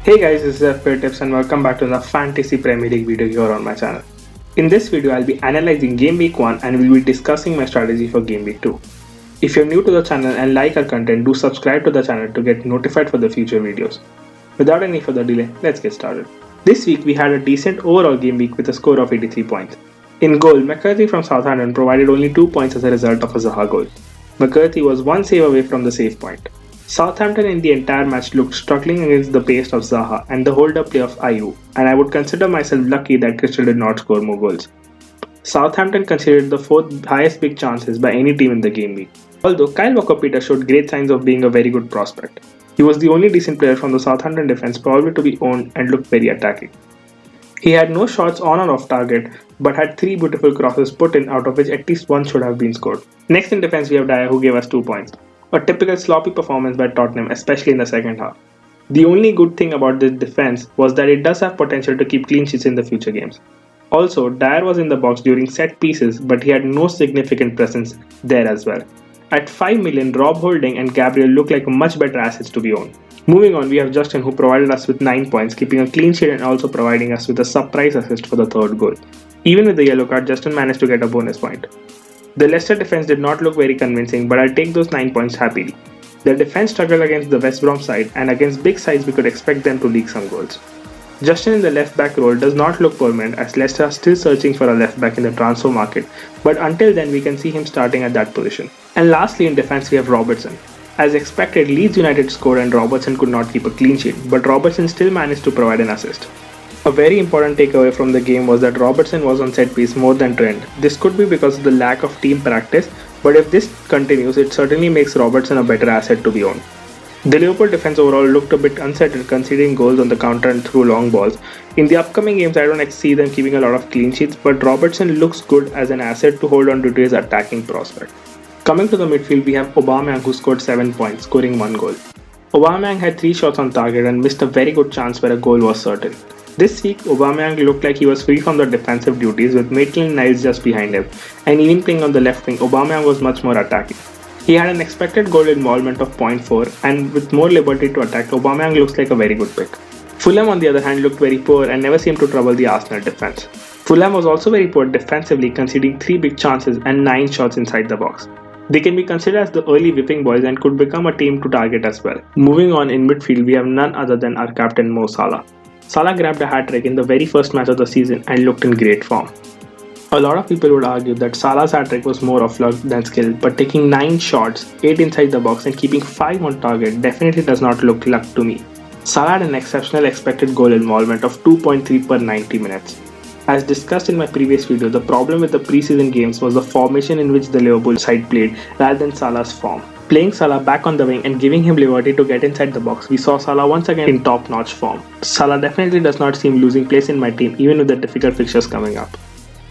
Hey guys, this is FP Tips and welcome back to the Fantasy Premier League video here on my channel. In this video, I'll be analyzing Game Week 1 and we'll be discussing my strategy for Game Week 2. If you're new to the channel and like our content, do subscribe to the channel to get notified for the future videos. Without any further delay, let's get started. This week, we had a decent overall game week with a score of 83 points. In goal, McCarthy from Southampton provided only 2 points as a result of a Zaha goal. McCarthy was one save away from the save point. Southampton in the entire match looked struggling against the pace of Zaha and the hold-up play of Ayew, and I would consider myself lucky that Crystal did not score more goals. Southampton considered the fourth highest big chances by any team in the game week. Although Kyle Walker-Peters showed great signs of being a very good prospect. He was the only decent player from the Southampton defense probably to be owned and looked very attacking. He had no shots on or off target, but had 3 beautiful crosses put in, out of which at least one should have been scored. Next in defense we have Dyer, who gave us 2 points. A typical sloppy performance by Tottenham, especially in the second half. The only good thing about this defense was that it does have potential to keep clean sheets in the future games. Also, Dyer was in the box during set pieces, but he had no significant presence there as well. At 5 million, Rob Holding and Gabriel look like much better assets to be owned. Moving on, we have Justin, who provided us with 9 points, keeping a clean sheet and also providing us with a surprise assist for the third goal. Even with the yellow card, Justin managed to get a bonus point. The Leicester defense did not look very convincing, but I'll take those 9 points happily. The defense struggled against the West Brom side, and against big sides we could expect them to leak some goals. Justin in the left back role does not look permanent, as Leicester are still searching for a left back in the transfer market, but until then we can see him starting at that position. And lastly in defense we have Robertson. As expected, Leeds United scored and Robertson could not keep a clean sheet, but Robertson still managed to provide an assist. A very important takeaway from the game was that Robertson was on set piece more than Trent. This could be because of the lack of team practice, but if this continues, it certainly makes Robertson a better asset to be owned. The Liverpool defense overall looked a bit unsettled, conceding goals on the counter and through long balls. In the upcoming games, I don't see them keeping a lot of clean sheets, but Robertson looks good as an asset to hold on to his attacking prospect. Coming to the midfield, we have AUBAMEYANG, who scored 7 points, scoring 1 goal. AUBAMEYANG had 3 shots on target and missed a very good chance where a goal was certain. This week, AUBAMEYANG looked like he was free from the defensive duties, with Maitland-Niles just behind him, and even playing on the left wing, AUBAMEYANG was much more attacking. He had an expected goal involvement of 0.4, and with more liberty to attack, AUBAMEYANG looks like a very good pick. Fulham on the other hand looked very poor and never seemed to trouble the Arsenal defense. Fulham was also very poor defensively, conceding 3 big chances and 9 shots inside the box. They can be considered as the early whipping boys and could become a team to target as well. Moving on in midfield, we have none other than our captain Mo Salah. Salah grabbed a hat-trick in the very first match of the season and looked in great form. A lot of people would argue that Salah's hat-trick was more of luck than skill, but taking 9 shots, 8 inside the box and keeping 5 on target definitely does not look luck to me. Salah had an exceptional expected goal involvement of 2.3 per 90 minutes. As discussed in my previous video, the problem with the preseason games was the formation in which the Liverpool side played rather than Salah's form. Playing Salah back on the wing and giving him liberty to get inside the box, we saw Salah once again in top-notch form. Salah definitely does not seem losing place in my team even with the difficult fixtures coming up.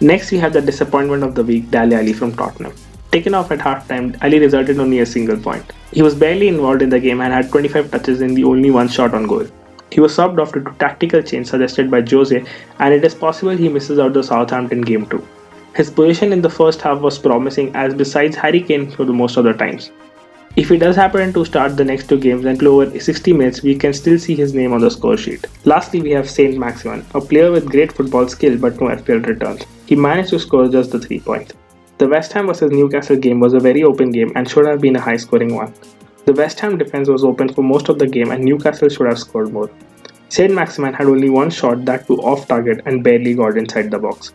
Next we have the disappointment of the week, Dele Alli from Tottenham. Taken off at half-time, Ali resulted in only a single point. He was barely involved in the game and had 25 touches in the only 1 shot on goal. He was subbed off due to tactical change suggested by Jose, and it is possible he misses out the Southampton game too. His position in the first half was promising, as besides Harry Kane for the most of the times. If he does happen to start the next 2 games and play over 60 minutes, we can still see his name on the score sheet. Lastly, we have Saint Maximin, a player with great football skill but no FPL returns. He managed to score just the 3 points. The West Ham vs Newcastle game was a very open game and should have been a high-scoring one. The West Ham defense was open for most of the game and Newcastle should have scored more. Saint Maximin had only 1 shot, that too off target, and barely got inside the box.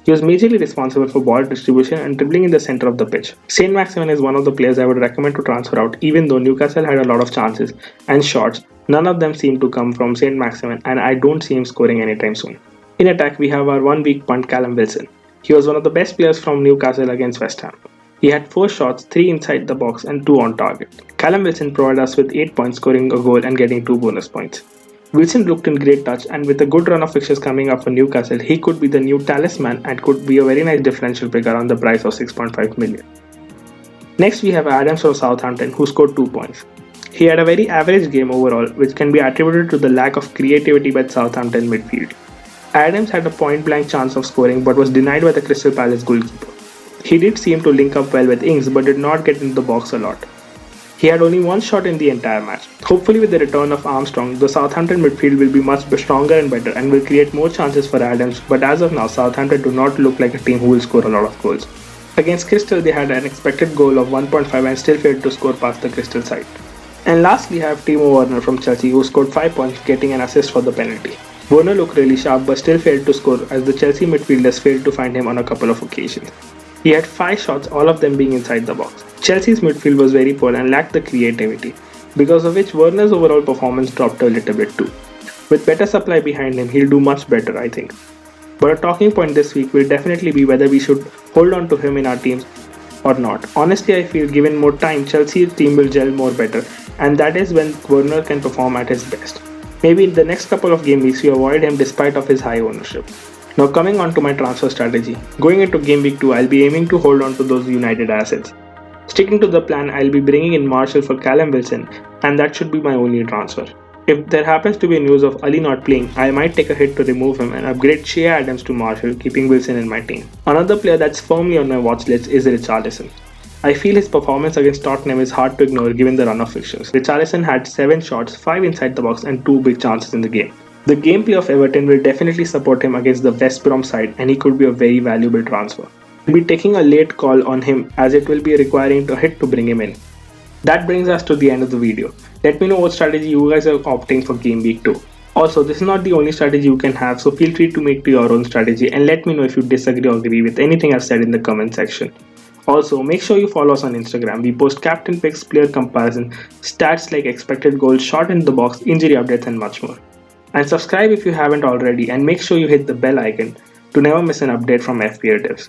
He was majorly responsible for ball distribution and dribbling in the center of the pitch. Saint Maximin is one of the players I would recommend to transfer out, even though Newcastle had a lot of chances and shots. None of them seem to come from Saint Maximin, and I don't see him scoring anytime soon. In attack, we have our 1-week punt Callum Wilson. He was one of the best players from Newcastle against West Ham. He had 4 shots, 3 inside the box and 2 on target. Callum Wilson provided us with 8 points, scoring a goal and getting 2 bonus points. Wilson looked in great touch, and with a good run of fixtures coming up for Newcastle, he could be the new talisman and could be a very nice differential pick around the price of 6.5 million. Next we have Adams from Southampton, who scored 2 points. He had a very average game overall, which can be attributed to the lack of creativity by Southampton midfield. Adams had a point-blank chance of scoring but was denied by the Crystal Palace goalkeeper. He did seem to link up well with Ings but did not get into the box a lot. He had only one shot in the entire match. Hopefully with the return of Armstrong, the Southampton midfield will be much stronger and better and will create more chances for Adams, but as of now, Southampton do not look like a team who will score a lot of goals. Against Crystal, they had an expected goal of 1.5 and still failed to score past the Crystal side. And lastly, I have Timo Werner from Chelsea who scored 5 points, getting an assist for the penalty. Werner looked really sharp but still failed to score as the Chelsea midfielders failed to find him on a couple of occasions. He had 5 shots, all of them being inside the box. Chelsea's midfield was very poor and lacked the creativity, because of which Werner's overall performance dropped a little bit too. With better supply behind him, he'll do much better, I think. But a talking point this week will definitely be whether we should hold on to him in our teams or not. Honestly, I feel given more time, Chelsea's team will gel more better, and that is when Werner can perform at his best. Maybe in the next couple of game weeks, we avoid him despite of his high ownership. Now coming on to my transfer strategy. Going into game week 2, I'll be aiming to hold on to those United assets. Sticking to the plan, I'll be bringing in Marshall for Callum Wilson, and that should be my only transfer. If there happens to be news of Ali not playing, I might take a hit to remove him and upgrade Shea Adams to Marshall, keeping Wilson in my team. Another player that's firmly on my watch list is Richarlison. I feel his performance against Tottenham is hard to ignore given the run of fixtures. Richarlison had 7 shots, 5 inside the box and 2 big chances in the game. The gameplay of Everton will definitely support him against the West Brom side, and he could be a very valuable transfer. We'll be taking a late call on him as it will be requiring a hit to bring him in. That brings us to the end of the video. Let me know what strategy you guys are opting for game week 2. Also, this is not the only strategy you can have, so feel free to make your own strategy and let me know if you disagree or agree with anything I've said in the comment section. Also, make sure you follow us on Instagram. We post captain picks, player comparison, stats like expected goals, shot in the box, injury updates and much more. And subscribe if you haven't already, and make sure you hit the bell icon to never miss an update from FPL Tips.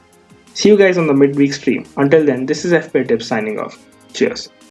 See you guys on the midweek stream. Until then, this is FPL Tips signing off. Cheers.